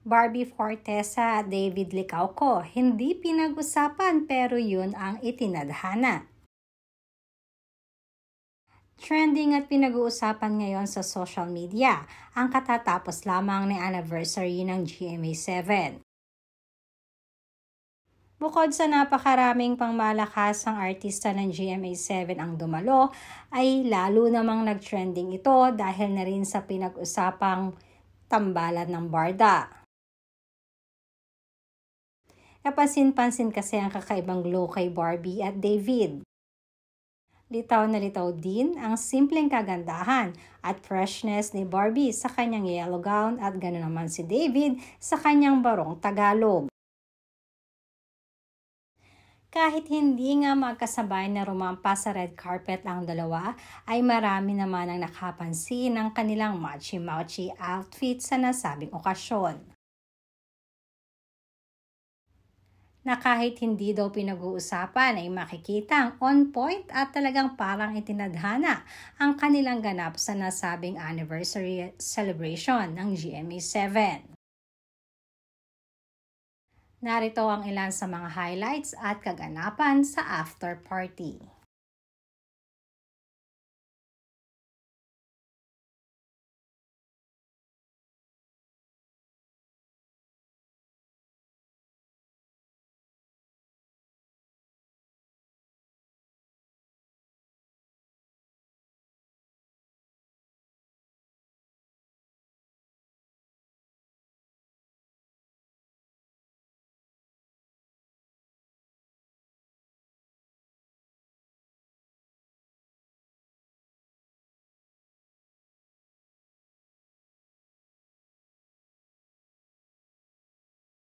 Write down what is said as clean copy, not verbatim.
Barbie Fortesa at David Licauco, hindi pinag-usapan pero yun ang itinadhana. Trending at pinag-uusapan ngayon sa social media ang katatapos lamang na anniversary ng GMA7. Bukod sa napakaraming pangmalakasang artista ng GMA7 ang dumalo, ay lalo namang nag-trending ito dahil na rin sa pinag-usapang tambalan ng barda. Kapansin-pansin kasi ang kakaibang glow kay Barbie at David. Litaw na litaw din ang simpleng kagandahan at freshness ni Barbie sa kanyang yellow gown at ganoon naman si David sa kanyang barong Tagalog. Kahit hindi nga magkasabay na rumampa sa red carpet ang dalawa, ay marami naman ang nakapansin ng kanilang matchy-matchy outfit sa nasabing okasyon. Na kahit hindi daw pinag-uusapan ay makikita ang on point at talagang parang itinadhana ang kanilang ganap sa nasabing anniversary celebration ng GMA7. Narito ang ilan sa mga highlights at kaganapan sa after party.